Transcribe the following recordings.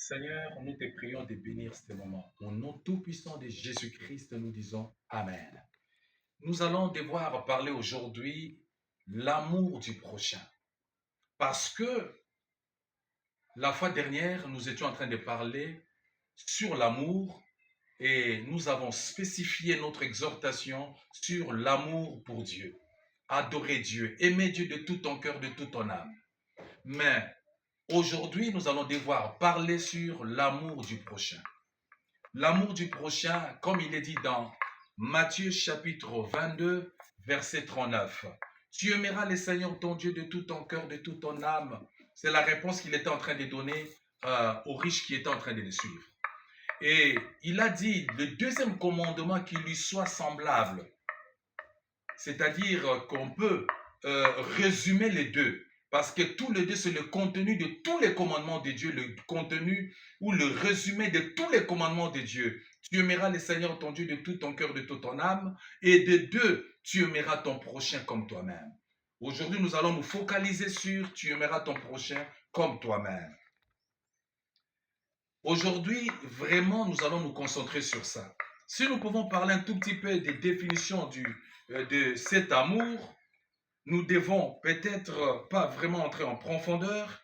Seigneur, nous te prions de bénir ce moment. Au nom tout-puissant de Jésus-Christ, nous disons Amen. Nous allons devoir parler aujourd'hui l'amour du prochain. Parce que la fois dernière, nous étions en train de parler sur l'amour et nous avons spécifié notre exhortation sur l'amour pour Dieu. Adorer Dieu, aimer Dieu de tout ton cœur, de toute ton âme. Mais aujourd'hui, nous allons devoir parler sur l'amour du prochain. L'amour du prochain, comme il est dit dans Matthieu chapitre 22, verset 39. Tu aimeras le Seigneur ton Dieu de tout ton cœur, de toute ton âme. C'est la réponse qu'il était en train de donner aux riches qui étaient en train de le suivre. Et il a dit le deuxième commandement qui lui soit semblable. C'est-à-dire qu'on peut résumer les deux. Parce que tous les deux, c'est le contenu de tous les commandements de Dieu, le contenu ou le résumé de tous les commandements de Dieu. Tu aimeras le Seigneur ton Dieu de tout ton cœur, de toute ton âme. Et de deux, tu aimeras ton prochain comme toi-même. Aujourd'hui, nous allons nous focaliser sur tu aimeras ton prochain comme toi-même. Aujourd'hui, vraiment, nous allons nous concentrer sur ça. Si nous pouvons parler un tout petit peu des définitions de cet amour, nous devons peut-être pas vraiment entrer en profondeur,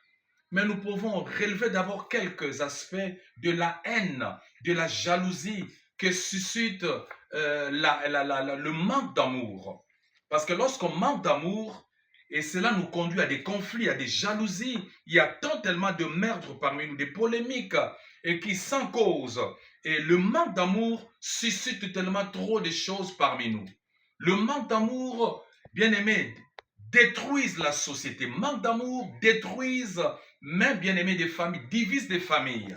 mais nous pouvons relever d'abord quelques aspects de la haine, de la jalousie que suscite le manque d'amour. Parce que lorsqu'on manque d'amour, et cela nous conduit à des conflits, à des jalousies, il y a tant tellement de meurtres parmi nous, des polémiques, et qui sans cause. Et le manque d'amour suscite tellement trop de choses parmi nous. Le manque d'amour, bien aimé, détruisent la société. Manque d'amour détruisent, même bien aimé, des familles, divisent des familles.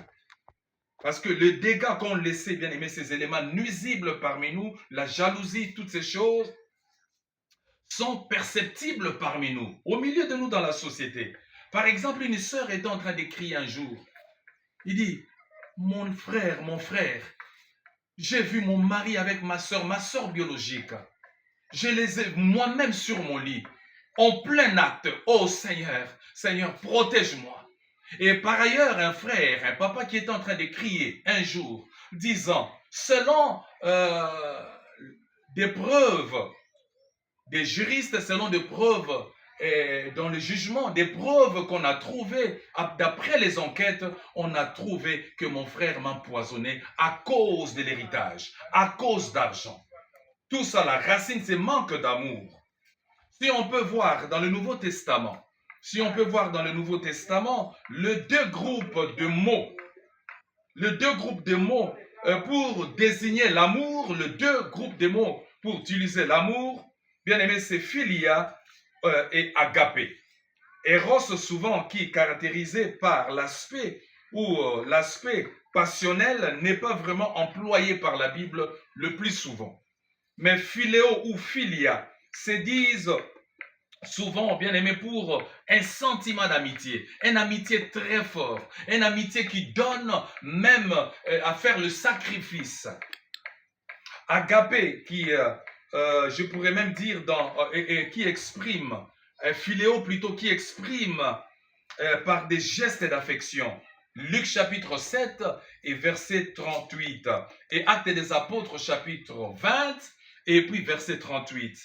Parce que le dégât qu'on laissait, bien aimé, ces éléments nuisibles parmi nous, la jalousie, toutes ces choses, sont perceptibles parmi nous, au milieu de nous dans la société. Par exemple, une sœur est en train de crier un jour. Il dit, mon frère, j'ai vu mon mari avec ma soeur biologique. Je les ai moi-même sur mon lit, en plein acte. Oh Seigneur, Seigneur, protège-moi. Et par ailleurs, un frère, un papa qui est en train de crier un jour, disant, selon des preuves, des juristes, selon des preuves dans le jugement, des preuves qu'on a trouvées, d'après les enquêtes, on a trouvé que mon frère m'a empoisonné à cause de l'héritage, à cause d'argent. Tout ça, la racine, c'est manque d'amour. Si on peut voir dans le Nouveau Testament, les deux groupes de mots pour désigner l'amour, les deux groupes de mots pour utiliser l'amour, bien aimé, c'est philia et agapé. Eros, souvent, qui est caractérisé par l'aspect ou l'aspect passionnel, n'est pas vraiment employé par la Bible le plus souvent. Mais philéo ou philia se disent souvent, bien aimé, pour un sentiment d'amitié, une amitié très fort, une amitié qui donne même à faire le sacrifice. Agapé, qui, je pourrais même dire, qui exprime, philéo plutôt, qui exprime par des gestes d'affection. Luc chapitre 7 et verset 38. Et Actes des Apôtres chapitre 20 et puis verset 38.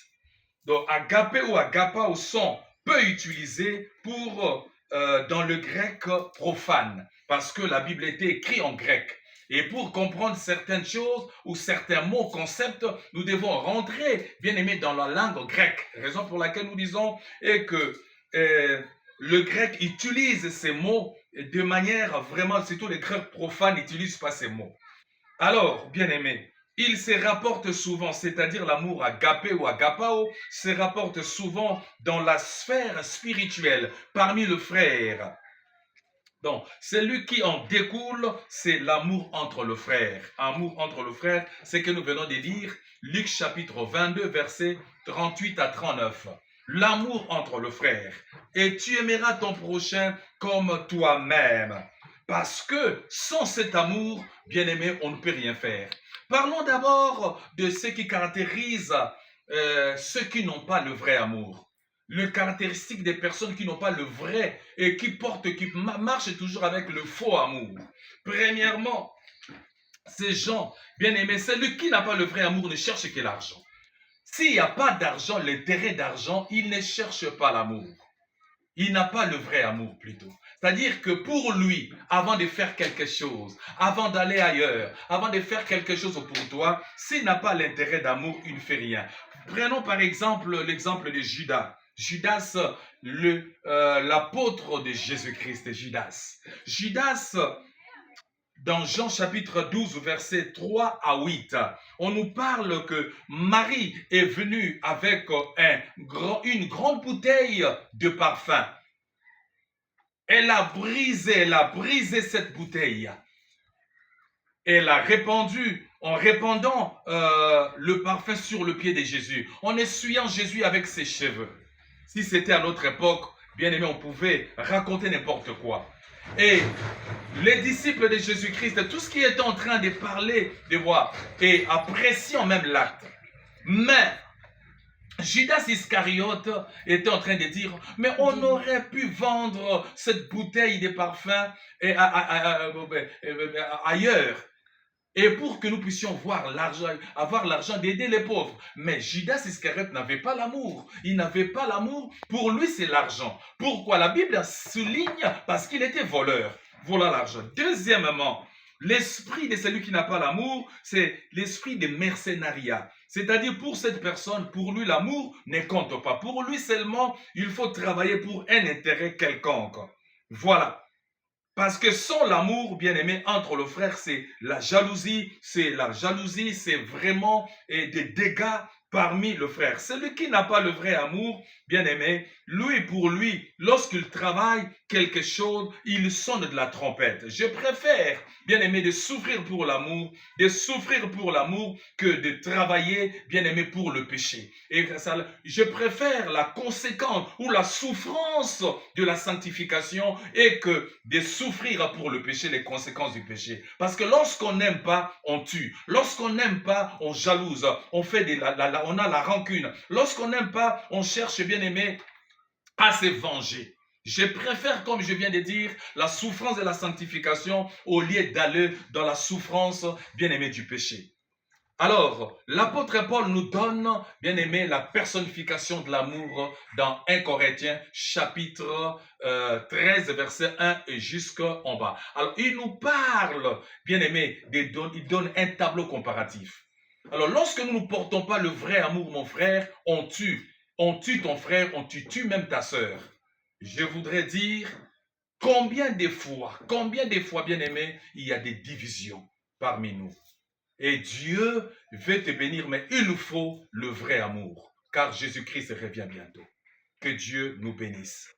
Donc agapé ou agapao sont peu utilisés pour dans le grec profane parce que la Bible était écrite en grec. Et pour comprendre certaines choses ou certains mots, concepts, nous devons rentrer, bien aimé, dans la langue grecque. Raison pour laquelle nous disons que le grec utilise ces mots de manière vraiment, surtout les grecs profanes n'utilisent pas ces mots. Alors, bien aimé, il se rapporte souvent, c'est-à-dire l'amour agapé ou agapao, se rapporte souvent dans la sphère spirituelle, parmi les frères. Donc, celui qui en découle, c'est l'amour entre le frère. Amour entre le frère, c'est que nous venons de lire Luc chapitre 22, versets 38 à 39. L'amour entre le frère. Et tu aimeras ton prochain comme toi-même. Parce que sans cet amour, bien aimé, on ne peut rien faire. Parlons d'abord de ce qui caractérise ceux qui n'ont pas le vrai amour. le caractéristique des personnes qui n'ont pas le vrai et qui marchent toujours avec le faux amour. Premièrement, ces gens, bien aimés, celui qui n'a pas le vrai amour ne cherche que l'argent. S'il n'y a pas d'argent, l'intérêt d'argent, il ne cherche pas l'amour. Il n'a pas le vrai amour plutôt. C'est-à-dire que pour lui, avant de faire quelque chose, avant d'aller ailleurs, avant de faire quelque chose pour toi, s'il n'a pas l'intérêt d'amour, il ne fait rien. Prenons par exemple l'exemple de Judas. Judas, l'apôtre de Jésus-Christ, Judas. Judas, dans Jean chapitre 12, versets 3 à 8, on nous parle que Marie est venue avec une grande bouteille de parfum. Elle a brisé cette bouteille. Elle a répandu, en répandant le parfum sur le pied de Jésus, en essuyant Jésus avec ses cheveux. Si c'était à notre époque, bien aimé, on pouvait raconter n'importe quoi. Et les disciples de Jésus-Christ, tout ce qui est en train de parler, de voir, et appréciant même l'acte. Mais Judas Iscariote était en train de dire, mais on aurait pu vendre cette bouteille de parfum ailleurs. Et pour que nous puissions avoir l'argent d'aider les pauvres. Mais Judas Iscariote n'avait pas l'amour. Il n'avait pas l'amour. Pour lui, c'est l'argent. Pourquoi? La Bible souligne parce qu'il était voleur. Voilà l'argent. Deuxièmement, l'esprit de celui qui n'a pas l'amour, c'est l'esprit de mercenariat. C'est-à-dire pour cette personne, pour lui, l'amour ne compte pas. Pour lui seulement, il faut travailler pour un intérêt quelconque. Voilà. Parce que sans l'amour, bien aimé, entre le frère, c'est la jalousie. C'est vraiment des dégâts parmi le frère. Celui qui n'a pas le vrai amour, bien aimé, pour lui, lorsqu'il travaille quelque chose, il sonne de la trompette. Je préfère, bien aimé, de souffrir pour l'amour, que de travailler, bien aimé, pour le péché. Et ça, je préfère la conséquence ou la souffrance de la sanctification et que de souffrir pour le péché, les conséquences du péché. Parce que lorsqu'on n'aime pas, on tue. Lorsqu'on n'aime pas, on jalouse. On a la rancune. Lorsqu'on n'aime pas, on cherche, bien aimé, à se venger. Je préfère, comme je viens de dire, la souffrance de la sanctification au lieu d'aller dans la souffrance, bien aimé, du péché. Alors, l'apôtre Paul nous donne, bien aimé, la personnification de l'amour dans 1 Corinthiens chapitre 13, verset 1 et jusqu'en bas. Alors, il nous parle, bien aimé, il donne un tableau comparatif. Alors, lorsque nous ne portons pas le vrai amour, mon frère, on tue ton frère, tu tues même ta sœur. Je voudrais dire, combien de fois, bien aimé, il y a des divisions parmi nous. Et Dieu veut te bénir, mais il nous faut le vrai amour, car Jésus-Christ revient bientôt. Que Dieu nous bénisse.